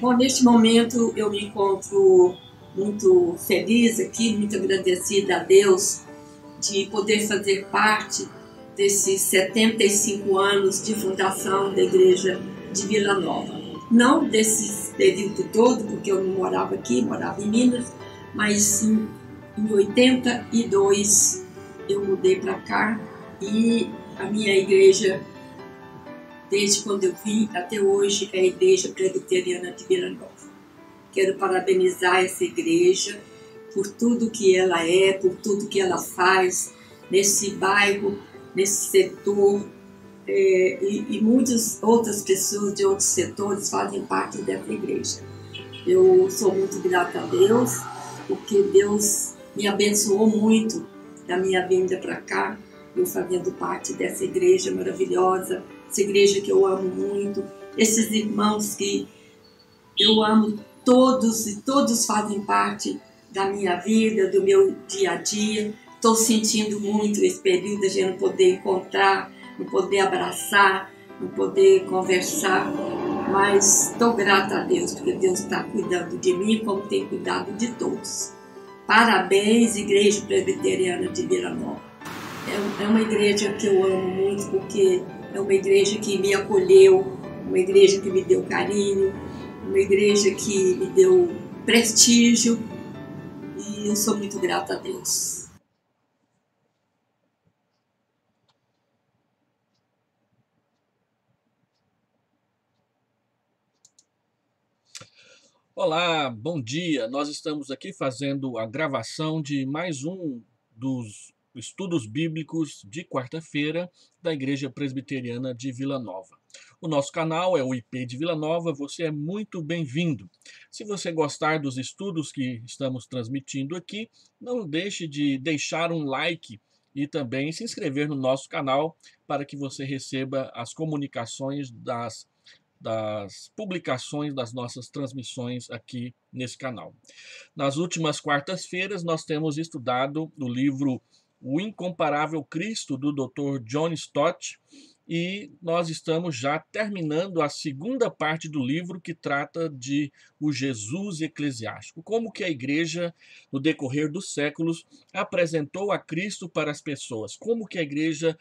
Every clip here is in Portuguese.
Bom, neste momento eu me encontro muito feliz aqui, muito agradecida a Deus de poder fazer parte desses 75 anos de fundação da Igreja de Vila Nova. Não desse período todo, porque eu não morava aqui, morava em Minas, mas em 82 eu mudei para cá e a minha igreja, desde quando eu vim até hoje, é a Igreja Presbiteriana de Vila Nova. Quero parabenizar essa igreja por tudo que ela é, por tudo que ela faz nesse bairro, nesse setor, e muitas outras pessoas de outros setores fazem parte dessa igreja. Eu sou muito grata a Deus, porque Deus me abençoou muito na minha vinda para cá, eu fazendo parte dessa igreja maravilhosa, essa igreja que eu amo muito, esses irmãos que eu amo todos e todos fazem parte da minha vida, do meu dia a dia. Estou sentindo muito esse período de a gente não poder encontrar, não poder abraçar, não poder conversar, mas estou grata a Deus, porque Deus está cuidando de mim como tem cuidado de todos. Parabéns, Igreja Presbiteriana de Vila Nova. É uma igreja que eu amo muito, porque é uma igreja que me acolheu, uma igreja que me deu carinho, uma igreja que me deu prestígio, e eu sou muito grata a Deus. Olá, bom dia. Nós estamos aqui fazendo a gravação de mais um dos estudos bíblicos de quarta-feira da Igreja Presbiteriana de Vila Nova. O nosso canal é o IP de Vila Nova, você é muito bem-vindo. Se você gostar dos estudos que estamos transmitindo aqui, não deixe de deixar um like e também se inscrever no nosso canal para que você receba as comunicações das publicações das nossas transmissões aqui nesse canal. Nas últimas quartas-feiras nós temos estudado o livro O Incomparável Cristo, do Dr. John Stott, e nós estamos já terminando a segunda parte do livro, que trata de o Jesus eclesiástico, como que a igreja, no decorrer dos séculos, apresentou a Cristo para as pessoas, como que a igreja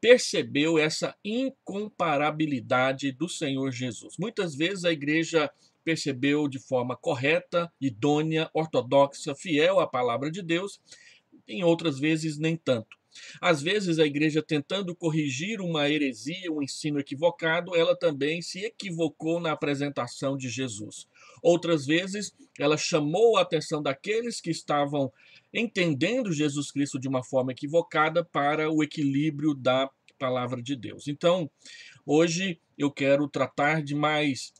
percebeu essa incomparabilidade do Senhor Jesus. Muitas vezes a igreja percebeu de forma correta, idônea, ortodoxa, fiel à palavra de Deus, em outras vezes nem tanto. Às vezes a igreja, tentando corrigir uma heresia, um ensino equivocado, ela também se equivocou na apresentação de Jesus. Outras vezes ela chamou a atenção daqueles que estavam entendendo Jesus Cristo de uma forma equivocada para o equilíbrio da palavra de Deus. Então, hoje eu quero tratar de mais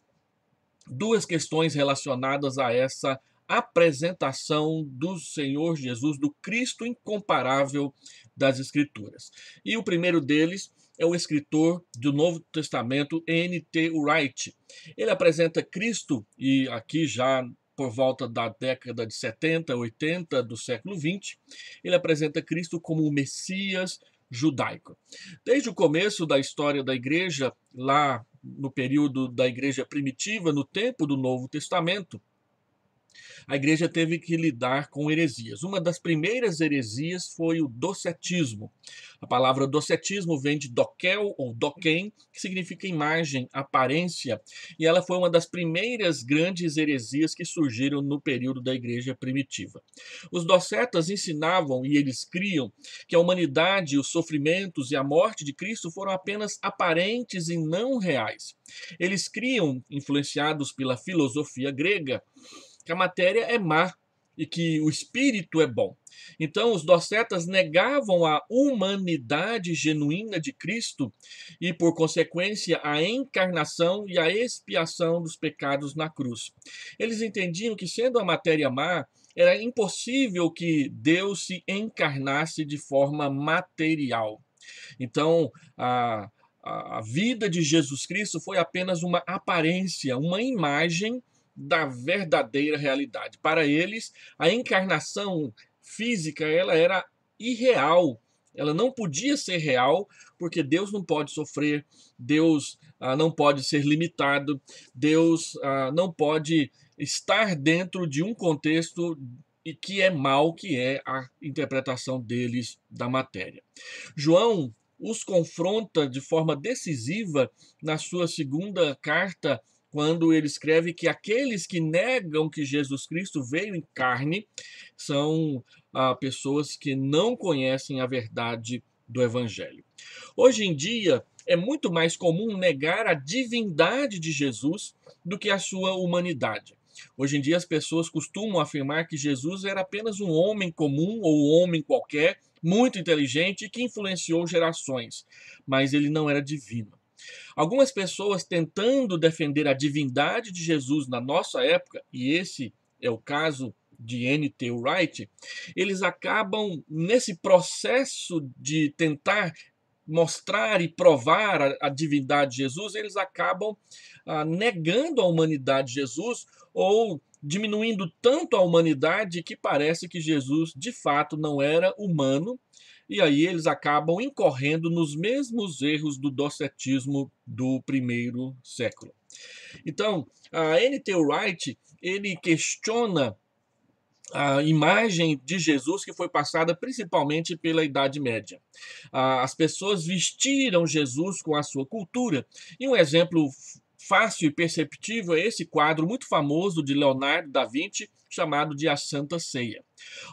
duas questões relacionadas a essa apresentação do Senhor Jesus, do Cristo incomparável das Escrituras. E o primeiro deles é o escritor do Novo Testamento, N.T. Wright. Ele apresenta Cristo, e aqui já por volta da década de 70, 80 do século 20, ele apresenta Cristo como o Messias judaico. Desde o começo da história da igreja, lá no período da igreja primitiva, no tempo do Novo Testamento, a igreja teve que lidar com heresias. Uma das primeiras heresias foi o docetismo. A palavra docetismo vem de dokel ou doquem, que significa imagem, aparência, e ela foi uma das primeiras grandes heresias que surgiram no período da igreja primitiva. Os docetas ensinavam, e eles criam, que a humanidade, os sofrimentos e a morte de Cristo foram apenas aparentes e não reais. Eles criam, influenciados pela filosofia grega, que a matéria é má e que o espírito é bom. Então, os docetas negavam a humanidade genuína de Cristo e, por consequência, a encarnação e a expiação dos pecados na cruz. Eles entendiam que, sendo a matéria má, era impossível que Deus se encarnasse de forma material. Então, a vida de Jesus Cristo foi apenas uma aparência, uma imagem da verdadeira realidade. Para eles, a encarnação física ela era irreal. Ela não podia ser real, porque Deus não pode sofrer, Deus não pode ser limitado, Deus não pode estar dentro de um contexto e que é mal, que é a interpretação deles da matéria. João os confronta de forma decisiva na sua segunda carta, quando ele escreve que aqueles que negam que Jesus Cristo veio em carne são pessoas que não conhecem a verdade do Evangelho. Hoje em dia, é muito mais comum negar a divindade de Jesus do que a sua humanidade. Hoje em dia, as pessoas costumam afirmar que Jesus era apenas um homem comum ou um homem qualquer, muito inteligente e que influenciou gerações, mas ele não era divino. Algumas pessoas tentando defender a divindade de Jesus na nossa época, e esse é o caso de N.T. Wright, eles acabam nesse processo de tentar mostrar e provar a divindade de Jesus, eles acabam negando a humanidade de Jesus ou diminuindo tanto a humanidade que parece que Jesus de fato não era humano, e aí eles acabam incorrendo nos mesmos erros do docetismo do primeiro século. Então, a N.T. Wright, ele questiona a imagem de Jesus que foi passada principalmente pela Idade Média. As pessoas vestiram Jesus com a sua cultura. E um exemplo fácil e perceptível é esse quadro muito famoso de Leonardo da Vinci, chamado de A Santa Ceia.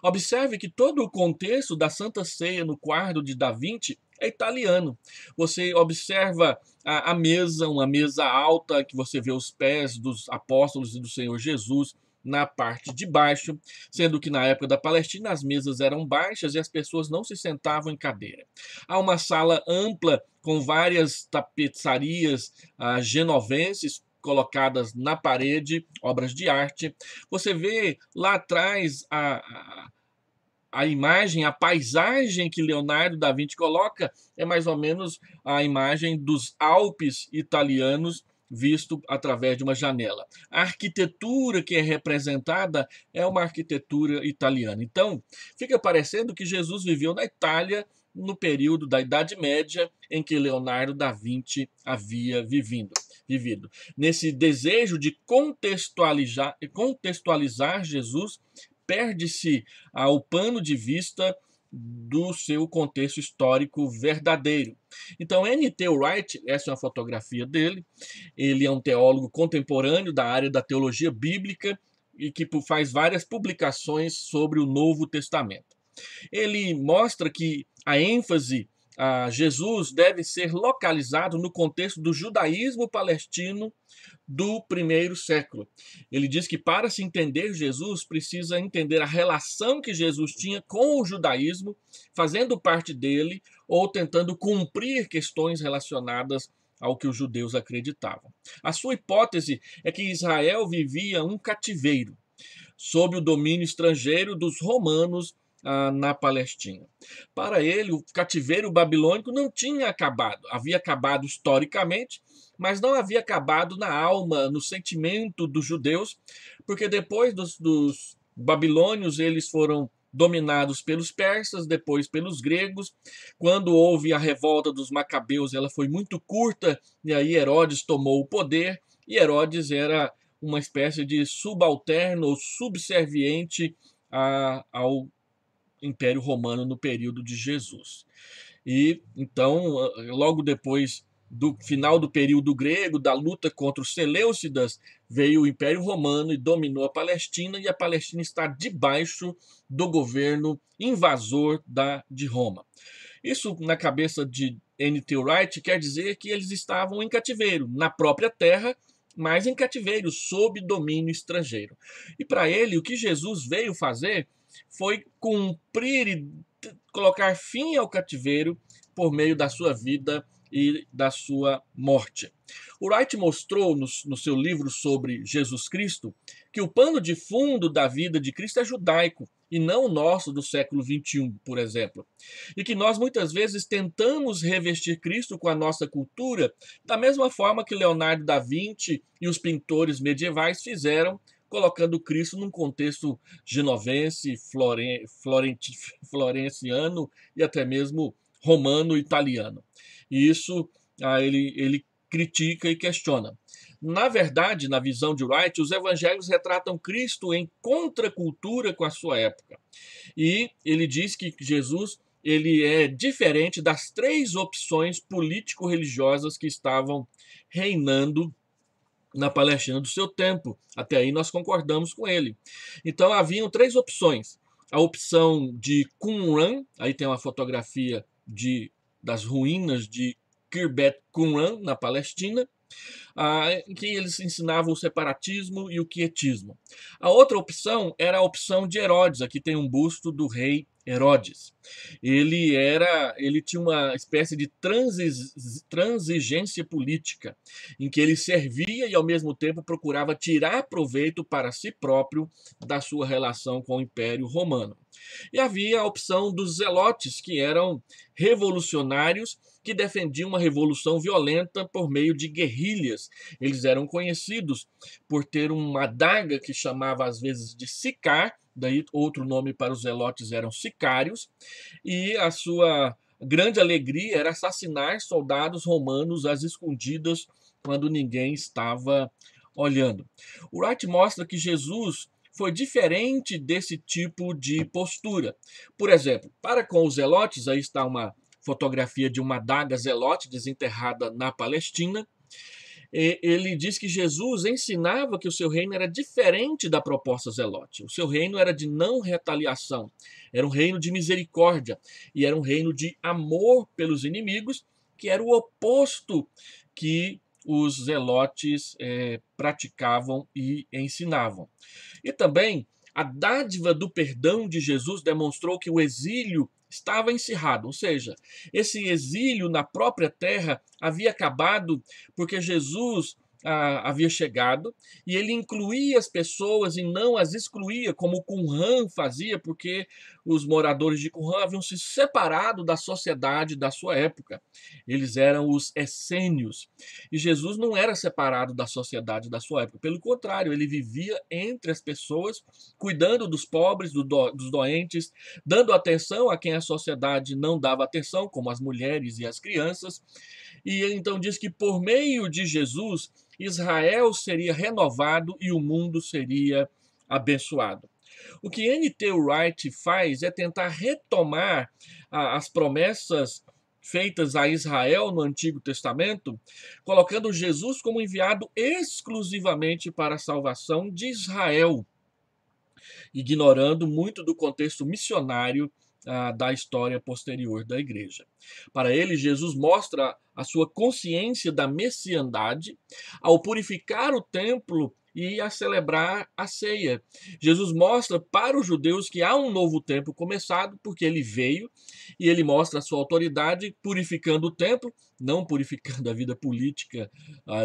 Observe que todo o contexto da Santa Ceia no quadro de Da Vinci é italiano. Você observa a mesa, uma mesa alta, que você vê os pés dos apóstolos e do Senhor Jesus na parte de baixo, sendo que na época da Palestina as mesas eram baixas e as pessoas não se sentavam em cadeira. Há uma sala ampla com várias tapeçarias genovenses colocadas na parede, obras de arte. Você vê lá atrás a imagem, a paisagem que Leonardo da Vinci coloca é mais ou menos a imagem dos Alpes italianos visto através de uma janela. A arquitetura que é representada é uma arquitetura italiana. Então, fica parecendo que Jesus viveu na Itália no período da Idade Média em que Leonardo da Vinci havia vivido. Nesse desejo de contextualizar Jesus, perde-se o pano de vista do seu contexto histórico verdadeiro. Então, N.T. Wright, essa é uma fotografia dele, ele é um teólogo contemporâneo da área da teologia bíblica e que faz várias publicações sobre o Novo Testamento. Ele mostra que a ênfase a Jesus deve ser localizado no contexto do judaísmo palestino do primeiro século. Ele diz que para se entender Jesus, precisa entender a relação que Jesus tinha com o judaísmo, fazendo parte dele ou tentando cumprir questões relacionadas ao que os judeus acreditavam. A sua hipótese é que Israel vivia um cativeiro, sob o domínio estrangeiro dos romanos na Palestina. Para ele, o cativeiro babilônico não tinha acabado. Havia acabado historicamente, mas não havia acabado na alma, no sentimento dos judeus, porque depois dos babilônios eles foram dominados pelos persas, depois pelos gregos. Quando houve a revolta dos macabeus, ela foi muito curta, e aí Herodes tomou o poder, e Herodes era uma espécie de subalterno ou subserviente ao Império Romano no período de Jesus. E então, logo depois do final do período grego, da luta contra os Seleucidas, veio o Império Romano e dominou a Palestina, e a Palestina está debaixo do governo invasor de Roma. Isso, na cabeça de N.T. Wright, quer dizer que eles estavam em cativeiro, na própria terra, mas em cativeiro, sob domínio estrangeiro. E para ele, o que Jesus veio fazer foi cumprir e colocar fim ao cativeiro por meio da sua vida e da sua morte. O Wright mostrou no seu livro sobre Jesus Cristo que o pano de fundo da vida de Cristo é judaico e não o nosso do século XXI, por exemplo. E que nós muitas vezes tentamos revestir Cristo com a nossa cultura da mesma forma que Leonardo da Vinci e os pintores medievais fizeram, colocando Cristo num contexto genovense, florenciano e até mesmo romano-italiano. E isso ele critica e questiona. Na verdade, na visão de Wright, os evangelhos retratam Cristo em contracultura com a sua época. E ele diz que Jesus ele é diferente das três opções político-religiosas que estavam reinando na Palestina do seu tempo. Até aí nós concordamos com ele. Então haviam três opções. A opção de Qumran, aí tem uma fotografia das ruínas de Khirbet Qumran, na Palestina, em que eles ensinavam o separatismo e o quietismo. A outra opção era a opção de Herodes. Aqui tem um busto do rei Herodes. Ele tinha uma espécie de transigência política, em que ele servia e ao mesmo tempo procurava tirar proveito para si próprio da sua relação com o Império Romano. E havia a opção dos zelotes, que eram revolucionários que defendiam uma revolução violenta por meio de guerrilhas. Eles eram conhecidos por ter uma adaga que chamava às vezes de sicar, daí outro nome para os zelotes eram sicários, e a sua grande alegria era assassinar soldados romanos às escondidas quando ninguém estava olhando. O Wright mostra que Jesus foi diferente desse tipo de postura. Por exemplo, para com os zelotes, aí está uma fotografia de uma adaga zelote desenterrada na Palestina. Ele diz que Jesus ensinava que o seu reino era diferente da proposta zelote. O seu reino era de não retaliação, era um reino de misericórdia e era um reino de amor pelos inimigos, que era o oposto que os zelotes praticavam e ensinavam. E também a dádiva do perdão de Jesus demonstrou que o exílio estava encerrado, ou seja, esse exílio na própria terra havia acabado porque Jesus havia chegado e ele incluía as pessoas e não as excluía, como Qumran fazia, porque os moradores de Qumran haviam se separado da sociedade da sua época. Eles eram os essênios. E Jesus não era separado da sociedade da sua época. Pelo contrário, ele vivia entre as pessoas, cuidando dos pobres, dos doentes, dando atenção a quem a sociedade não dava atenção, como as mulheres e as crianças. E ele então diz que por meio de Jesus, Israel seria renovado e o mundo seria abençoado. O que N.T. Wright faz é tentar retomar as promessas feitas a Israel no Antigo Testamento, colocando Jesus como enviado exclusivamente para a salvação de Israel, ignorando muito do contexto missionário da história posterior da igreja. Para ele, Jesus mostra a sua consciência da messiandade ao purificar o templo e a celebrar a ceia. Jesus mostra para os judeus que há um novo tempo começado, porque ele veio e ele mostra a sua autoridade purificando o templo, não purificando a vida política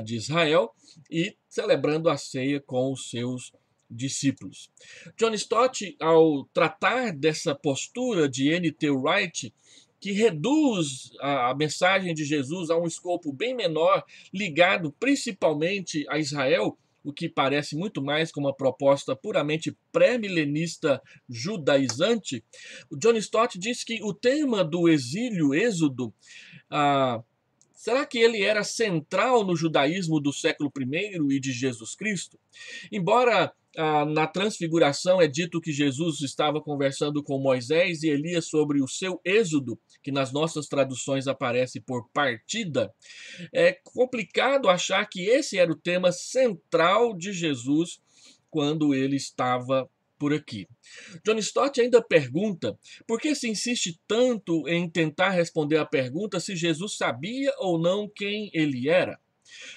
de Israel, e celebrando a ceia com os seus discípulos. John Stott, ao tratar dessa postura de N.T. Wright, que reduz a mensagem de Jesus a um escopo bem menor, ligado principalmente a Israel, o que parece muito mais com uma proposta puramente pré-milenista judaizante, o John Stott diz que o tema do exílio, êxodo, será que ele era central no judaísmo do século I e de Jesus Cristo? Embora na Transfiguração é dito que Jesus estava conversando com Moisés e Elias sobre o seu êxodo, que nas nossas traduções aparece por partida, é complicado achar que esse era o tema central de Jesus quando ele estava por aqui. John Stott ainda pergunta por que se insiste tanto em tentar responder à pergunta se Jesus sabia ou não quem ele era.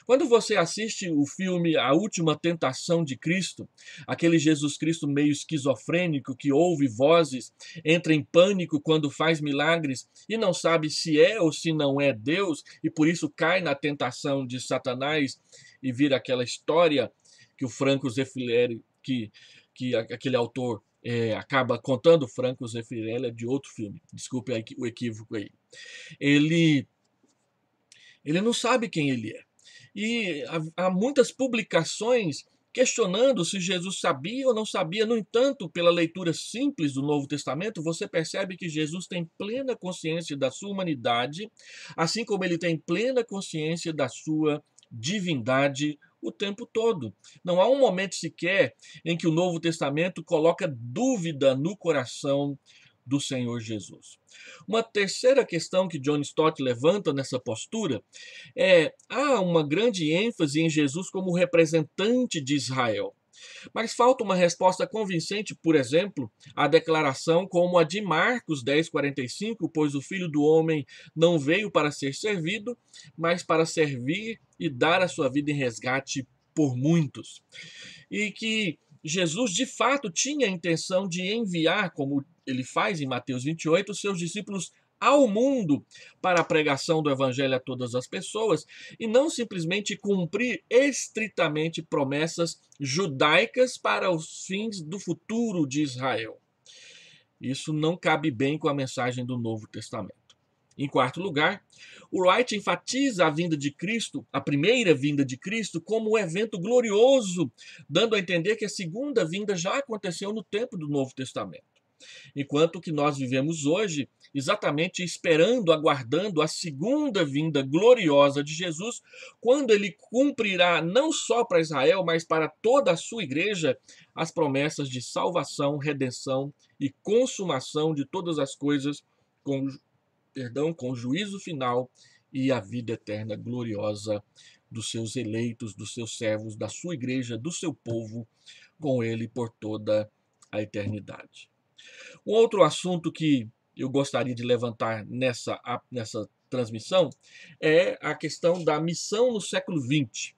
Quando você assiste o filme A Última Tentação de Cristo, aquele Jesus Cristo meio esquizofrênico que ouve vozes, entra em pânico quando faz milagres e não sabe se é ou se não é Deus e por isso cai na tentação de Satanás e vira aquela história que o Franco Zeffirelli, que aquele autor acaba contando. Franco Zeffirelli é de outro filme, desculpe o equívoco aí. Ele não sabe quem ele é. E há muitas publicações questionando se Jesus sabia ou não sabia. No entanto, pela leitura simples do Novo Testamento, você percebe que Jesus tem plena consciência da sua humanidade, assim como ele tem plena consciência da sua divindade o tempo todo. Não há um momento sequer em que o Novo Testamento coloca dúvida no coração do Senhor Jesus. Uma terceira questão que John Stott levanta nessa postura há uma grande ênfase em Jesus como representante de Israel. Mas falta uma resposta convincente, por exemplo, à declaração como a de Marcos 10:45, pois o Filho do Homem não veio para ser servido, mas para servir e dar a sua vida em resgate por muitos. E que Jesus, de fato, tinha a intenção de enviar, como ele faz em Mateus 28, os seus discípulos ao mundo para a pregação do evangelho a todas as pessoas e não simplesmente cumprir estritamente promessas judaicas para os fins do futuro de Israel. Isso não cabe bem com a mensagem do Novo Testamento. Em quarto lugar, o Wright enfatiza a vinda de Cristo, a primeira vinda de Cristo, como um evento glorioso, dando a entender que a segunda vinda já aconteceu no tempo do Novo Testamento. Enquanto que nós vivemos hoje exatamente esperando, aguardando a segunda vinda gloriosa de Jesus, quando ele cumprirá não só para Israel, mas para toda a sua igreja, as promessas de salvação, redenção e consumação de todas as coisas com juízo final e a vida eterna gloriosa dos seus eleitos, dos seus servos, da sua igreja, do seu povo, com ele por toda a eternidade. Um outro assunto que eu gostaria de levantar nessa transmissão é a questão da missão no século XX,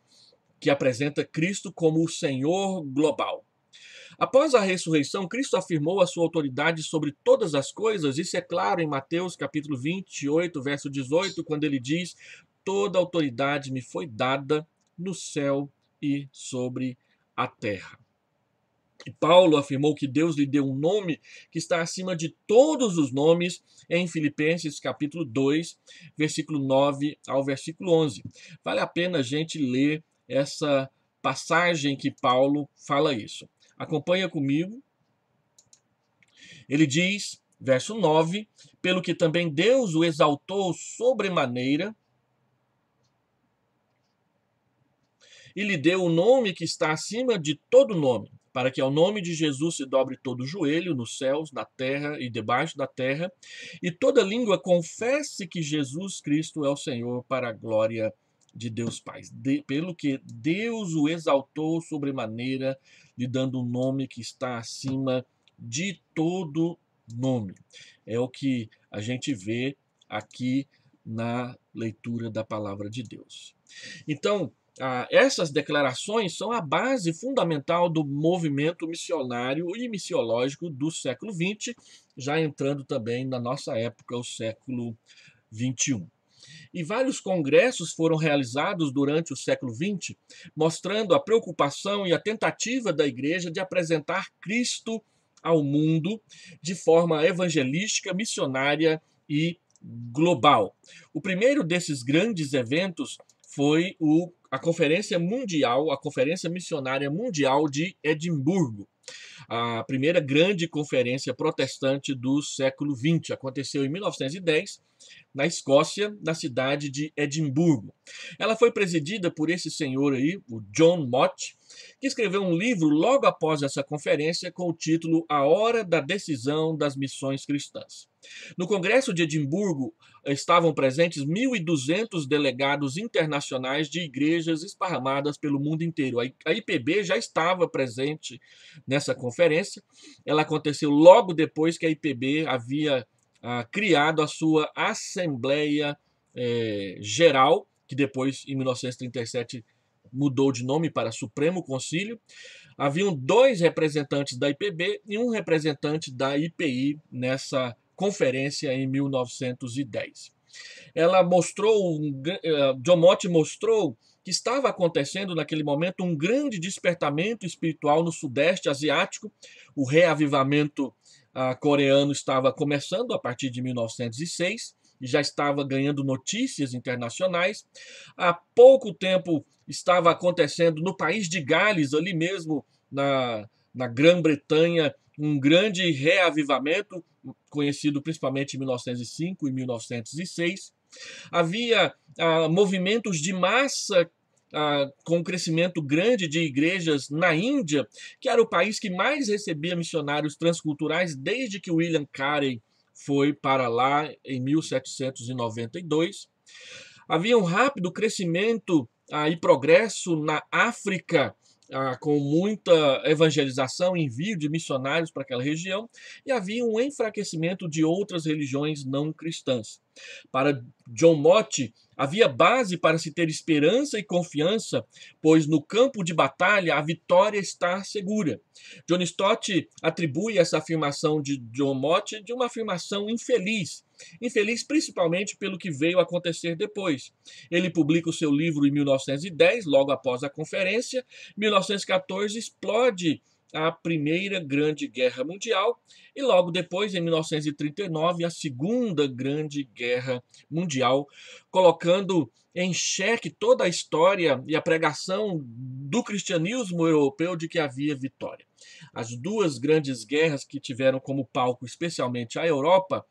que apresenta Cristo como o Senhor global. Após a ressurreição, Cristo afirmou a sua autoridade sobre todas as coisas. Isso é claro em Mateus capítulo 28, verso 18, quando ele diz: toda autoridade me foi dada no céu e sobre a terra. E Paulo afirmou que Deus lhe deu um nome que está acima de todos os nomes em Filipenses capítulo 2, versículo 9 ao versículo 11. Vale a pena a gente ler essa passagem que Paulo fala isso. Acompanha comigo. Ele diz, verso 9, pelo que também Deus o exaltou sobremaneira e lhe deu o nome que está acima de todo nome, para que ao nome de Jesus se dobre todo o joelho, nos céus, na terra e debaixo da terra, e toda língua confesse que Jesus Cristo é o Senhor, para a glória de Deus Pai. Pelo que Deus o exaltou sobremaneira, lhe dando um nome que está acima de todo nome. É o que a gente vê aqui na leitura da palavra de Deus. Então, essas declarações são a base fundamental do movimento missionário e missiológico do século XX, já entrando também na nossa época, o século XXI. E vários congressos foram realizados durante o século XX, mostrando a preocupação e a tentativa da igreja de apresentar Cristo ao mundo de forma evangelística, missionária e global. O primeiro desses grandes eventos foi a Conferência Mundial, a Conferência Missionária Mundial de Edimburgo. A primeira grande conferência protestante do século XX. Aconteceu em 1910, na Escócia, na cidade de Edimburgo. Ela foi presidida por esse senhor aí, o John Mott, que escreveu um livro logo após essa conferência com o título A Hora da Decisão das Missões Cristãs. No Congresso de Edimburgo estavam presentes 1.200 delegados internacionais de igrejas esparramadas pelo mundo inteiro. A IPB já estava presente nessa conferência. Ela aconteceu logo depois que a IPB havia criado a sua Assembleia Geral, que depois, em 1937, mudou de nome para Supremo Concílio. Haviam 2 representantes da IPB e um representante da IPI nessa conferência em 1910. John Mott mostrou que estava acontecendo naquele momento um grande despertamento espiritual no Sudeste Asiático. O reavivamento coreano estava começando a partir de 1906 e já estava ganhando notícias internacionais. Há pouco tempo estava acontecendo no país de Gales, ali mesmo na Grã-Bretanha, um grande reavivamento, conhecido principalmente em 1905 e 1906. Havia movimentos de massa com um crescimento grande de igrejas na Índia, que era o país que mais recebia missionários transculturais desde que William Carey foi para lá em 1792. Havia um rápido crescimento e progresso na África, com muita evangelização, envio de missionários para aquela região, e havia um enfraquecimento de outras religiões não cristãs. Para John Mott, havia base para se ter esperança e confiança, pois no campo de batalha a vitória está segura. John Stott atribui essa afirmação de John Mott de uma afirmação infeliz. Infeliz principalmente pelo que veio acontecer depois. Ele publica o seu livro em 1910, logo após a conferência. Em 1914 explode a Primeira Grande Guerra Mundial e logo depois, em 1939, a Segunda Grande Guerra Mundial, colocando em xeque toda a história e a pregação do cristianismo europeu de que havia vitória. As duas grandes guerras que tiveram como palco especialmente a Europa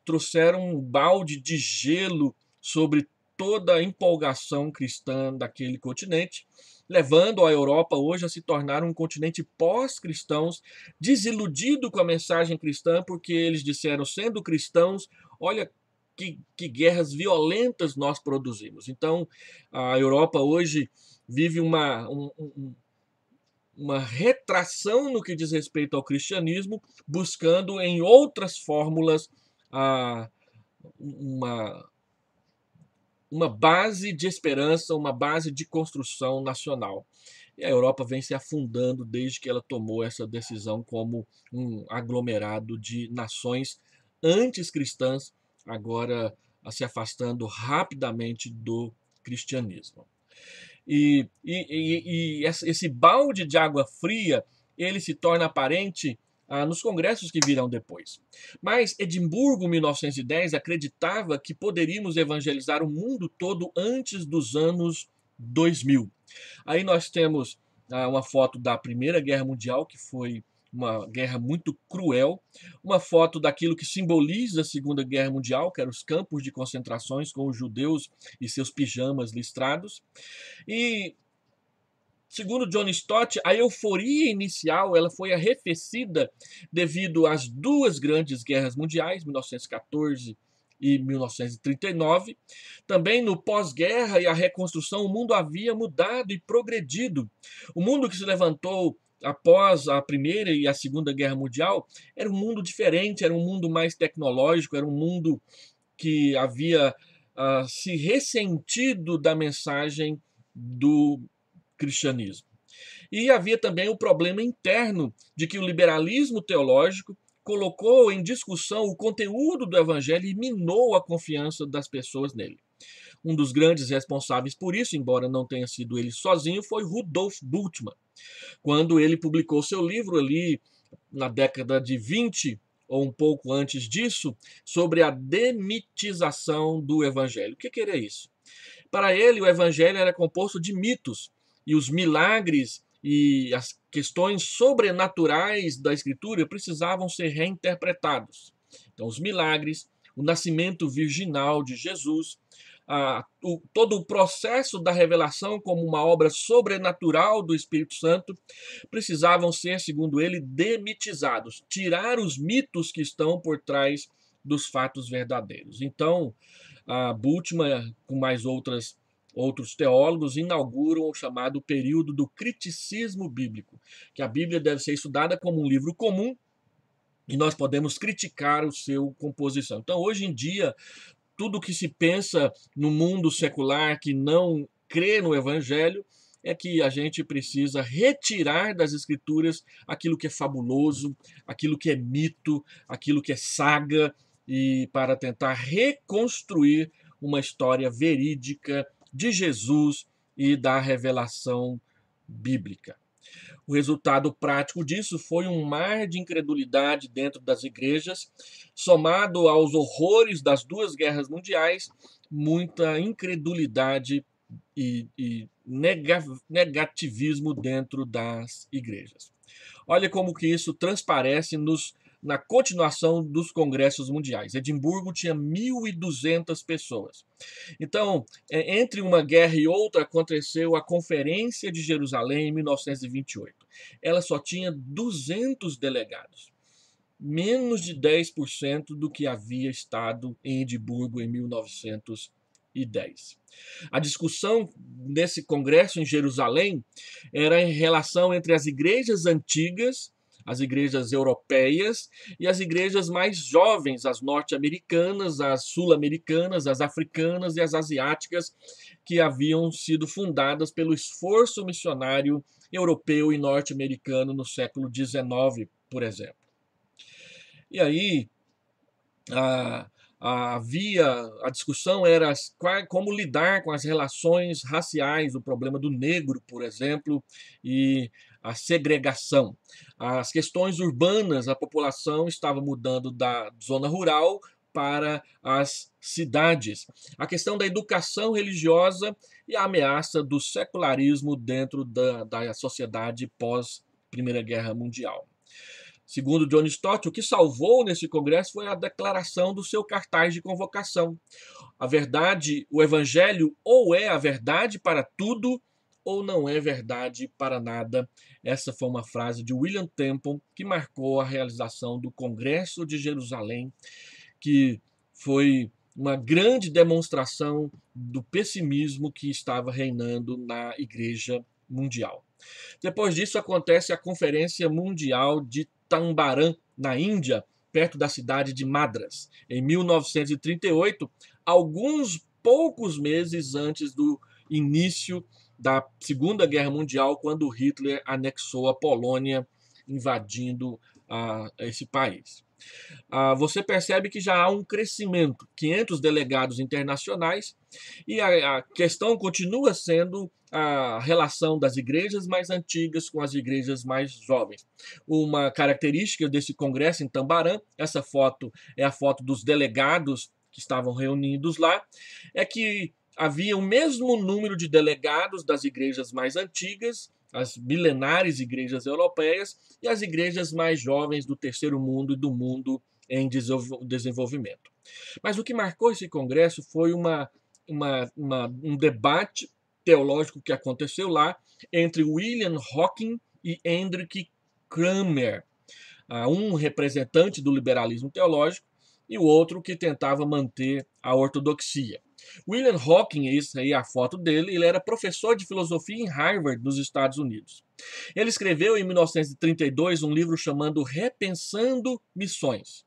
trouxeram um balde de gelo sobre toda a empolgação cristã daquele continente, levando a Europa hoje a se tornar um continente pós-cristãos, desiludido com a mensagem cristã, porque eles disseram, sendo cristãos, olha que guerras violentas nós produzimos. Então, a Europa hoje vive uma retração no que diz respeito ao cristianismo, buscando em outras fórmulas uma base de esperança, uma base de construção nacional. E a Europa vem se afundando desde que ela tomou essa decisão como um aglomerado de nações anticristãs, agora se afastando rapidamente do cristianismo. E esse balde de água fria, ele se torna aparente nos congressos que virão depois. Mas Edimburgo, 1910, acreditava que poderíamos evangelizar o mundo todo antes dos anos 2000. Aí nós temos uma foto da Primeira Guerra Mundial, que foi uma guerra muito cruel, uma foto daquilo que simboliza a Segunda Guerra Mundial, que eram os campos de concentrações com os judeus e seus pijamas listrados. E, segundo John Stott, a euforia inicial ela foi arrefecida devido às duas grandes guerras mundiais, 1914 e 1939. Também no pós-guerra e a reconstrução, o mundo havia mudado e progredido. O mundo que se levantou após a Primeira e a Segunda Guerra Mundial era um mundo diferente, era um mundo mais tecnológico, era um mundo que havia se ressentido da mensagem do cristianismo. E havia também o problema interno de que o liberalismo teológico colocou em discussão o conteúdo do evangelho e minou a confiança das pessoas nele. Um dos grandes responsáveis por isso, embora não tenha sido ele sozinho, foi Rudolf Bultmann, quando ele publicou seu livro ali na década de 20 ou um pouco antes disso, sobre a demitização do evangelho. O que era isso? Para ele, o evangelho era composto de mitos, e os milagres e as questões sobrenaturais da Escritura precisavam ser reinterpretados. Então, os milagres, o nascimento virginal de Jesus, todo o processo da revelação como uma obra sobrenatural do Espírito Santo precisavam ser, segundo ele, demitizados, tirar os mitos que estão por trás dos fatos verdadeiros. Então, Bultmann, com mais outros teólogos, inauguram o chamado período do criticismo bíblico, que a Bíblia deve ser estudada como um livro comum e nós podemos criticar o seu composição. Então, hoje em dia, tudo que se pensa no mundo secular que não crê no evangelho é que a gente precisa retirar das escrituras aquilo que é fabuloso, aquilo que é mito, aquilo que é saga, e para tentar reconstruir uma história verídica de Jesus e da revelação bíblica. O resultado prático disso foi um mar de incredulidade dentro das igrejas, somado aos horrores das duas guerras mundiais, muita incredulidade e negativismo dentro das igrejas. Olha como que isso transparece na continuação dos congressos mundiais. Edimburgo tinha 1.200 pessoas. Então, entre uma guerra e outra, aconteceu a Conferência de Jerusalém em 1928. Ela só tinha 200 delegados, menos de 10% do que havia estado em Edimburgo em 1910. A discussão nesse congresso em Jerusalém era em relação entre as igrejas antigas, as igrejas europeias, e as igrejas mais jovens, as norte-americanas, as sul-americanas, as africanas e as asiáticas, que haviam sido fundadas pelo esforço missionário europeu e norte-americano no século XIX, por exemplo. E aí, a discussão era como lidar com as relações raciais, o problema do negro, por exemplo, e a segregação. As questões urbanas, a população estava mudando da zona rural para as cidades. A questão da educação religiosa e a ameaça do secularismo dentro da sociedade pós-Primeira Guerra Mundial. Segundo John Stott, o que salvou nesse congresso foi a declaração do seu cartaz de convocação. A verdade, o evangelho, ou é a verdade para tudo, ou não é verdade para nada. Essa foi uma frase de William Temple, que marcou a realização do Congresso de Jerusalém, que foi uma grande demonstração do pessimismo que estava reinando na Igreja Mundial. Depois disso, acontece a Conferência Mundial de Tambaran, na Índia, perto da cidade de Madras, em 1938, alguns poucos meses antes do início da Segunda Guerra Mundial, quando Hitler anexou a Polônia, invadindo esse país. Você percebe que já há um crescimento, 500 delegados internacionais, e a questão continua sendo a relação das igrejas mais antigas com as igrejas mais jovens. Uma característica desse congresso em Tambaran, essa foto é a foto dos delegados que estavam reunidos lá, é que havia o mesmo número de delegados das igrejas mais antigas, as milenares igrejas europeias, e as igrejas mais jovens do terceiro mundo e do mundo em desenvolvimento. Mas o que marcou esse congresso foi um debate teológico que aconteceu lá entre William Hocking e Hendrik Kramer, um representante do liberalismo teológico e o outro que tentava manter a ortodoxia. William Hocking, essa aí é a foto dele, ele era professor de filosofia em Harvard, nos Estados Unidos. Ele escreveu em 1932 um livro chamado Repensando Missões.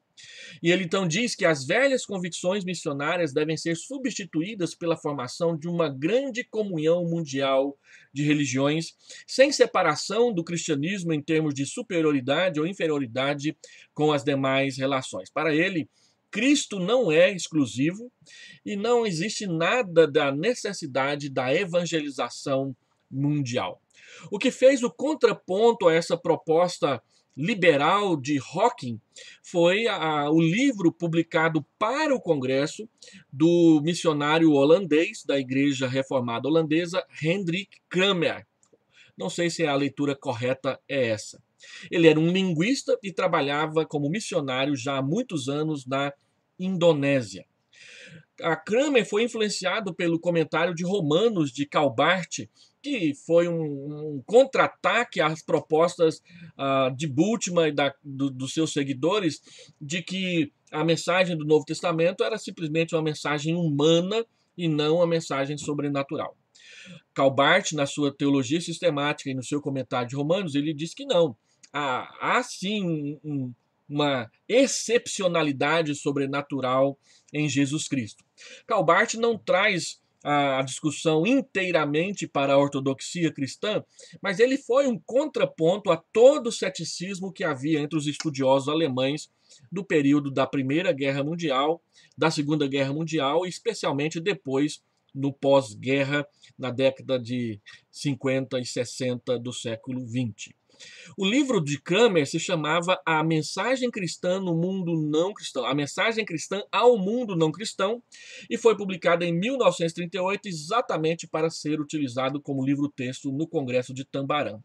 E ele então diz que as velhas convicções missionárias devem ser substituídas pela formação de uma grande comunhão mundial de religiões, sem separação do cristianismo em termos de superioridade ou inferioridade com as demais relações. Para ele, Cristo não é exclusivo e não existe nada da necessidade da evangelização mundial. O que fez o contraponto a essa proposta liberal de Hocking foi o livro publicado para o Congresso do missionário holandês da Igreja Reformada Holandesa, Hendrik Kramer. Não sei se a leitura correta é essa. Ele era um linguista e trabalhava como missionário já há muitos anos na Indonésia. A Kramer foi influenciado pelo comentário de Romanos de Calbart, que foi um contra-ataque às propostas de Bultmann e dos seus seguidores de que a mensagem do Novo Testamento era simplesmente uma mensagem humana e não uma mensagem sobrenatural. Calbart, na sua teologia sistemática e no seu comentário de Romanos, ele diz que não. Há sim uma excepcionalidade sobrenatural em Jesus Cristo. Calbart não traz a discussão inteiramente para a ortodoxia cristã, mas ele foi um contraponto a todo o ceticismo que havia entre os estudiosos alemães do período da Primeira Guerra Mundial, da Segunda Guerra Mundial e especialmente depois no pós-guerra, na década de 50 e 60 do século XX. O livro de Cranmer se chamava A Mensagem Cristã no Mundo Não Cristão, A Mensagem Cristã ao Mundo Não Cristão, e foi publicado em 1938 exatamente para ser utilizado como livro-texto no Congresso de Tambarã.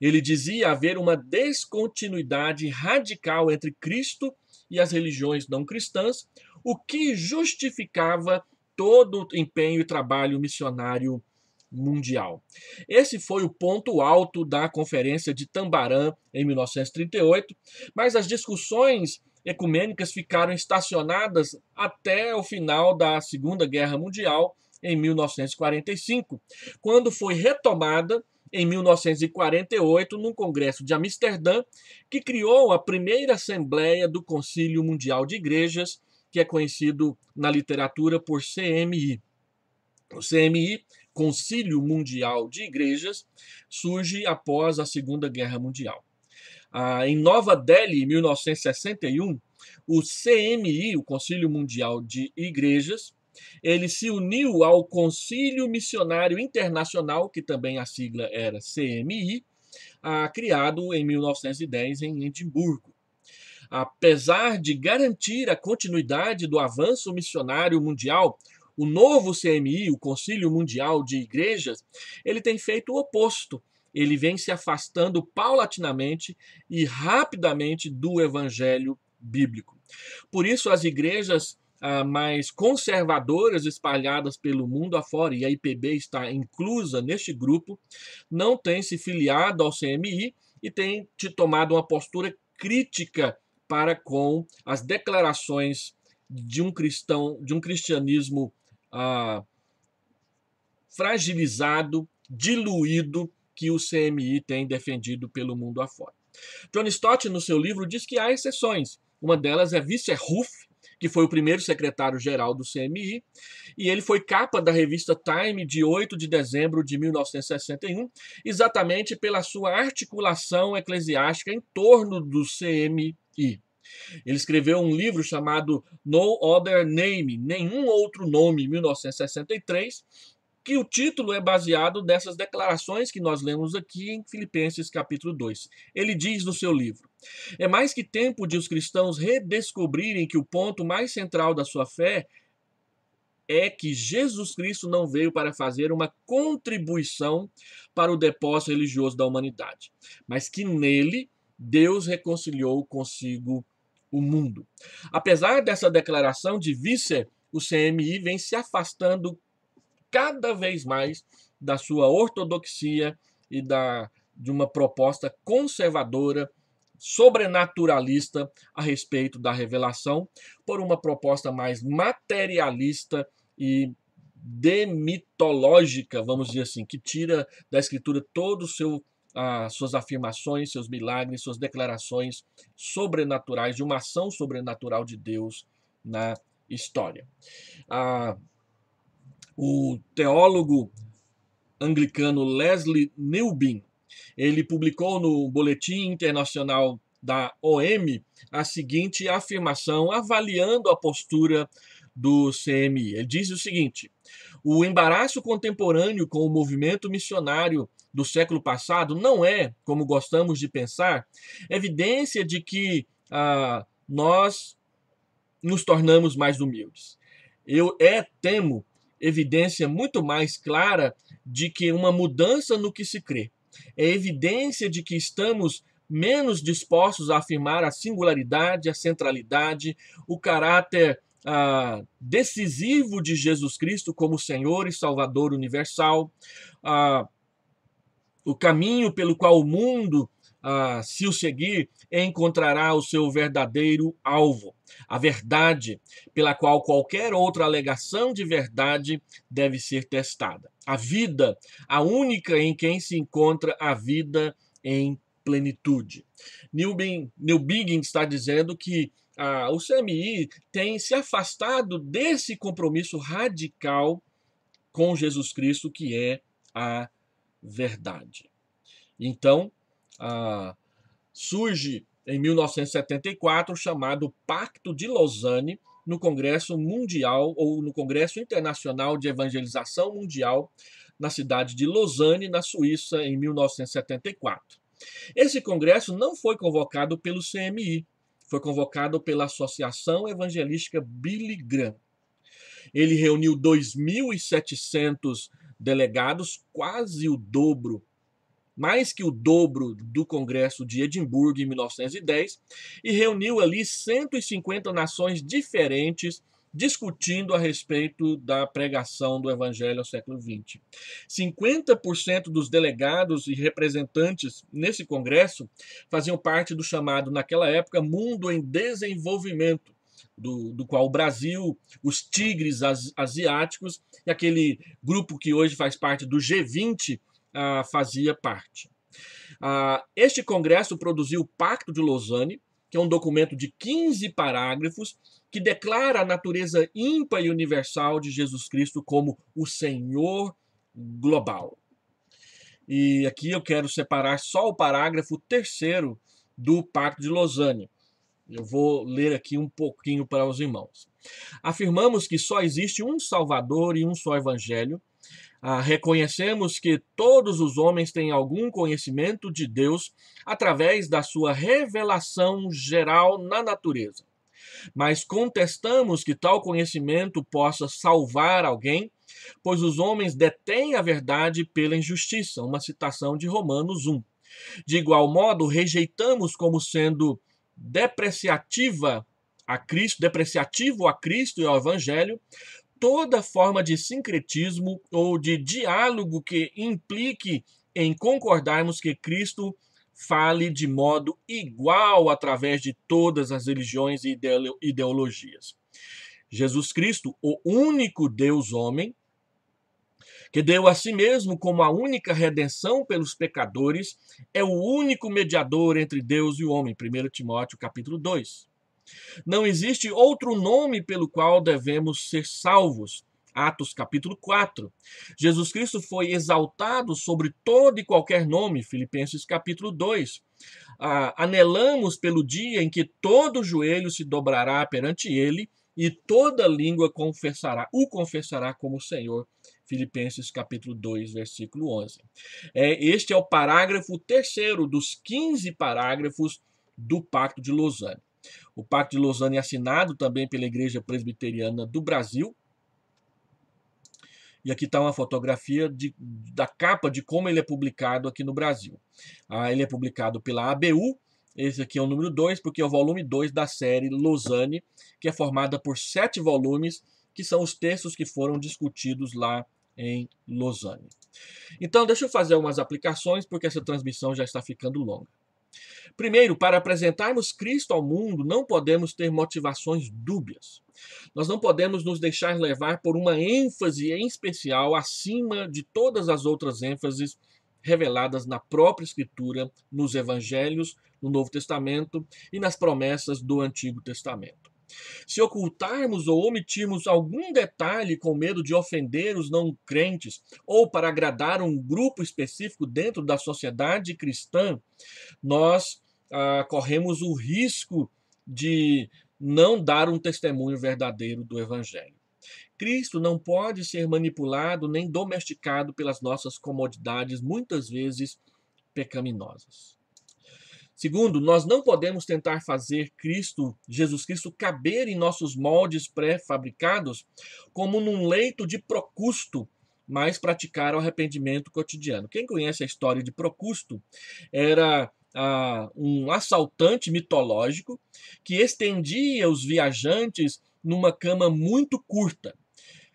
Ele dizia haver uma descontinuidade radical entre Cristo e as religiões não cristãs, o que justificava todo o empenho e trabalho missionário mundial. Esse foi o ponto alto da Conferência de Tambarã em 1938, mas as discussões ecumênicas ficaram estacionadas até o final da Segunda Guerra Mundial, em 1945, quando foi retomada em 1948 num congresso de Amsterdã, que criou a primeira Assembleia do Concílio Mundial de Igrejas, que é conhecido na literatura por CMI. O CMI, Concílio Mundial de Igrejas, surge após a Segunda Guerra Mundial. Em Nova Delhi, em 1961, o CMI, o Concílio Mundial de Igrejas, ele se uniu ao Concílio Missionário Internacional, que também a sigla era CMI, criado em 1910 em Edimburgo. Apesar de garantir a continuidade do avanço missionário mundial, o novo CMI, o Concílio Mundial de Igrejas, ele tem feito o oposto. Ele vem se afastando paulatinamente e rapidamente do evangelho bíblico. Por isso, as igrejas mais conservadoras espalhadas pelo mundo afora, e a IPB está inclusa neste grupo, não têm se filiado ao CMI e têm tomado uma postura crítica para com as declarações de um cristianismo fragilizado, diluído, que o CMI tem defendido pelo mundo afora. John Stott, no seu livro, diz que há exceções. Uma delas é Visser Ruff, que foi o primeiro secretário-geral do CMI, e ele foi capa da revista Time de 8 de dezembro de 1961, exatamente pela sua articulação eclesiástica em torno do CMI. Ele escreveu um livro chamado No Other Name, Nenhum Outro Nome, em 1963, que o título é baseado nessas declarações que nós lemos aqui em Filipenses capítulo 2. Ele diz no seu livro: é mais que tempo de os cristãos redescobrirem que o ponto mais central da sua fé é que Jesus Cristo não veio para fazer uma contribuição para o depósito religioso da humanidade, mas que nele Deus reconciliou consigo o mundo. Apesar dessa declaração de Visser, o CMI vem se afastando cada vez mais da sua ortodoxia e de uma proposta conservadora, sobrenaturalista a respeito da revelação, por uma proposta mais materialista e demitológica, vamos dizer assim, que tira da Escritura todo o seu suas afirmações, seus milagres, suas declarações sobrenaturais, de uma ação sobrenatural de Deus na história. O teólogo anglicano Leslie Newbin, ele publicou no Boletim Internacional da OM a seguinte afirmação, avaliando a postura do CMI. Ele diz o seguinte: o embaraço contemporâneo com o movimento missionário do século passado não é, como gostamos de pensar, evidência de que nós nos tornamos mais humildes. Temo, evidência muito mais clara de que uma mudança no que se crê. É evidência de que estamos menos dispostos a afirmar a singularidade, a centralidade, o caráter decisivo de Jesus Cristo como Senhor e Salvador universal, o caminho pelo qual o mundo, se o seguir, encontrará o seu verdadeiro alvo, a verdade pela qual qualquer outra alegação de verdade deve ser testada. A vida, a única em quem se encontra a vida em plenitude. Newbigin está dizendo que o CMI tem se afastado desse compromisso radical com Jesus Cristo, que é a verdade. Então, surge em 1974 o chamado Pacto de Lausanne, no Congresso Mundial ou no Congresso Internacional de Evangelização Mundial na cidade de Lausanne, na Suíça, em 1974. Esse congresso não foi convocado pelo CMI, foi convocado pela Associação Evangelística Billy Graham. Ele reuniu 2.700 delegados, quase o dobro, mais que o dobro do Congresso de Edimburgo em 1910, e reuniu ali 150 nações diferentes discutindo a respeito da pregação do Evangelho ao século XX. 50% dos delegados e representantes nesse congresso faziam parte do chamado, naquela época, Mundo em Desenvolvimento, do qual o Brasil, os tigres asiáticos e aquele grupo que hoje faz parte do G20 fazia parte. Este congresso produziu o Pacto de Lausanne, que é um documento de 15 parágrafos que declara a natureza ímpar e universal de Jesus Cristo como o Senhor global. E aqui eu quero separar só o parágrafo 3º do Pacto de Lausanne. Eu vou ler aqui um pouquinho para os irmãos. Afirmamos que só existe um Salvador e um só Evangelho. Reconhecemos que todos os homens têm algum conhecimento de Deus através da sua revelação geral na natureza. Mas contestamos que tal conhecimento possa salvar alguém, pois os homens detêm a verdade pela injustiça. Uma citação de Romanos 1. De igual modo, rejeitamos como sendo depreciativo a Cristo e ao Evangelho toda forma de sincretismo ou de diálogo que implique em concordarmos que Cristo fale de modo igual através de todas as religiões e ideologias. Jesus Cristo, o único Deus homem, que deu a si mesmo como a única redenção pelos pecadores, é o único mediador entre Deus e o homem. 1 Timóteo capítulo 2. Não existe outro nome pelo qual devemos ser salvos. Atos capítulo 4. Jesus Cristo foi exaltado sobre todo e qualquer nome. Filipenses capítulo 2. Anelamos pelo dia em que todo joelho se dobrará perante ele e toda língua o confessará como Senhor. Filipenses capítulo 2, versículo 11. Este é o parágrafo 3º dos 15 parágrafos do Pacto de Lausanne. O Pacto de Lausanne é assinado também pela Igreja Presbiteriana do Brasil. E aqui está uma fotografia da capa de como ele é publicado aqui no Brasil. Ele é publicado pela ABU. Esse aqui é o número 2, porque é o volume 2 da série Lausanne, que é formada por 7 volumes, que são os textos que foram discutidos lá em Lausanne. Então, deixa eu fazer umas aplicações, porque essa transmissão já está ficando longa. Primeiro, para apresentarmos Cristo ao mundo, não podemos ter motivações dúbias. Nós não podemos nos deixar levar por uma ênfase em especial acima de todas as outras ênfases reveladas na própria Escritura, nos Evangelhos, no Novo Testamento e nas promessas do Antigo Testamento. Se ocultarmos ou omitirmos algum detalhe com medo de ofender os não crentes ou para agradar um grupo específico dentro da sociedade cristã, nós corremos o risco de não dar um testemunho verdadeiro do Evangelho. Cristo não pode ser manipulado nem domesticado pelas nossas comodidades, muitas vezes pecaminosas. Segundo, nós não podemos tentar fazer Jesus Cristo, caber em nossos moldes pré-fabricados como num leito de Procusto, mas praticar o arrependimento cotidiano. Quem conhece a história de Procusto era um assaltante mitológico que estendia os viajantes numa cama muito curta,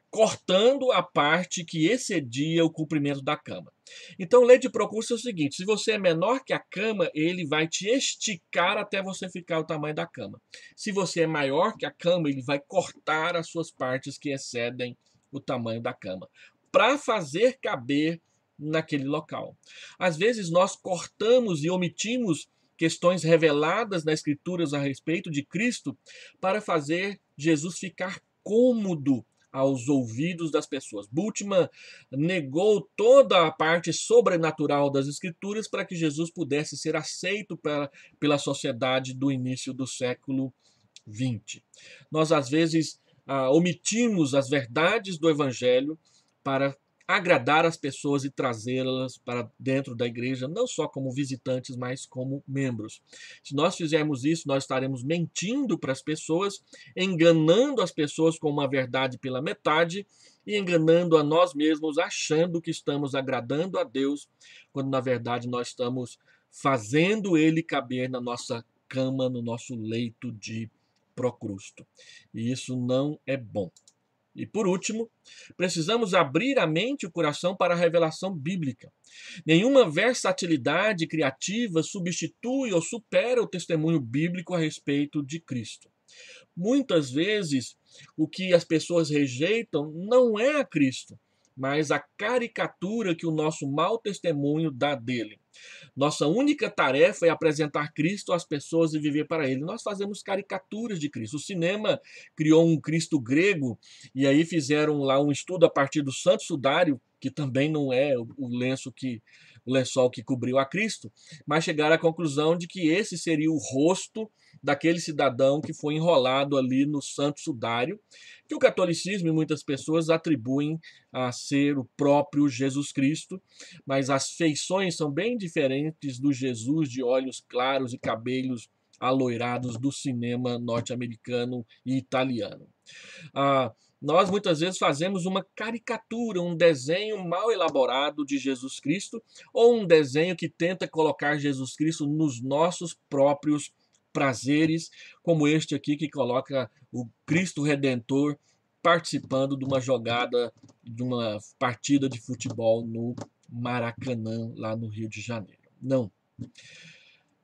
cortando a parte que excedia o comprimento da cama. Então, lei de Procusto é o seguinte: se você é menor que a cama, ele vai te esticar até você ficar o tamanho da cama. Se você é maior que a cama, ele vai cortar as suas partes que excedem o tamanho da cama, para fazer caber naquele local. Às vezes nós cortamos e omitimos questões reveladas nas Escrituras a respeito de Cristo para fazer Jesus ficar cômodo aos ouvidos das pessoas. Bultmann negou toda a parte sobrenatural das Escrituras para que Jesus pudesse ser aceito pela sociedade do início do século 20. Nós, às vezes, omitimos as verdades do Evangelho para agradar as pessoas e trazê-las para dentro da igreja, não só como visitantes, mas como membros. Se nós fizermos isso, nós estaremos mentindo para as pessoas, enganando as pessoas com uma verdade pela metade e enganando a nós mesmos, achando que estamos agradando a Deus, quando na verdade nós estamos fazendo ele caber na nossa cama, no nosso leito de procrusto. E isso não é bom. E por último, precisamos abrir a mente e o coração para a revelação bíblica. Nenhuma versatilidade criativa substitui ou supera o testemunho bíblico a respeito de Cristo. Muitas vezes, o que as pessoas rejeitam não é a Cristo, mas a caricatura que o nosso mau testemunho dá dele. Nossa única tarefa é apresentar Cristo às pessoas e viver para Ele. Nós fazemos caricaturas de Cristo. O cinema criou um Cristo grego e aí fizeram lá um estudo a partir do Santo Sudário, que também não é o lençol que cobriu a Cristo, mas chegaram à conclusão de que esse seria o rosto daquele cidadão que foi enrolado ali no Santo Sudário, que o catolicismo e muitas pessoas atribuem a ser o próprio Jesus Cristo, mas as feições são bem diferentes do Jesus de olhos claros e cabelos aloirados do cinema norte-americano e italiano. Nós muitas vezes fazemos uma caricatura, um desenho mal elaborado de Jesus Cristo, ou um desenho que tenta colocar Jesus Cristo nos nossos próprios prazeres, como este aqui que coloca o Cristo Redentor participando de uma jogada, de uma partida de futebol no Maracanã, lá no Rio de Janeiro. Não.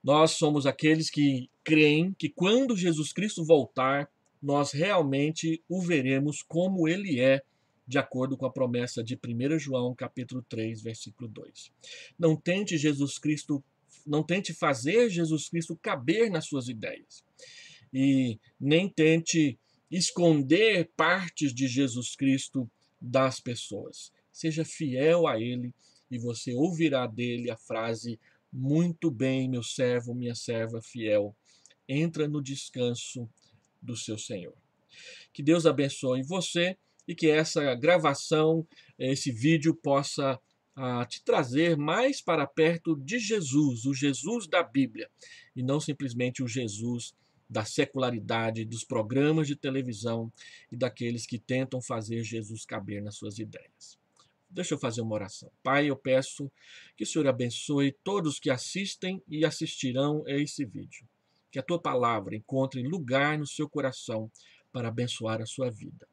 Nós somos aqueles que creem que quando Jesus Cristo voltar, nós realmente o veremos como ele é, de acordo com a promessa de 1 João, capítulo 3, versículo 2. Não tente fazer Jesus Cristo caber nas suas ideias. E nem tente esconder partes de Jesus Cristo das pessoas. Seja fiel a ele e você ouvirá dele a frase: muito bem, meu servo, minha serva fiel, entra no descanso do seu Senhor. Que Deus abençoe você e que essa gravação, esse vídeo possa te trazer mais para perto de Jesus, o Jesus da Bíblia, e não simplesmente o Jesus da secularidade, dos programas de televisão e daqueles que tentam fazer Jesus caber nas suas ideias. Deixa eu fazer uma oração. Pai, eu peço que o Senhor abençoe todos que assistem e assistirão a esse vídeo. Que a tua palavra encontre lugar no seu coração para abençoar a sua vida.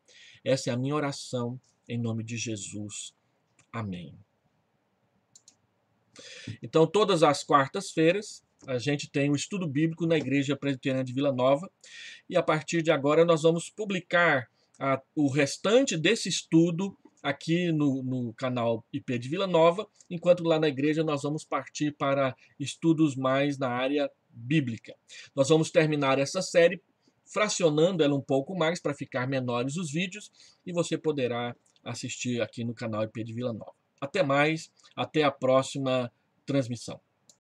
Essa é a minha oração em nome de Jesus. Amém. Então, todas as quartas-feiras, a gente tem o estudo bíblico na Igreja Presbiteriana de Vila Nova. E a partir de agora nós vamos publicar o restante desse estudo aqui no canal IP de Vila Nova, enquanto lá na igreja nós vamos partir para estudos mais na área bíblica. Nós vamos terminar essa série fracionando ela um pouco mais para ficar menores os vídeos e você poderá assistir aqui no canal IP de Vila Nova. Até mais, até a próxima transmissão.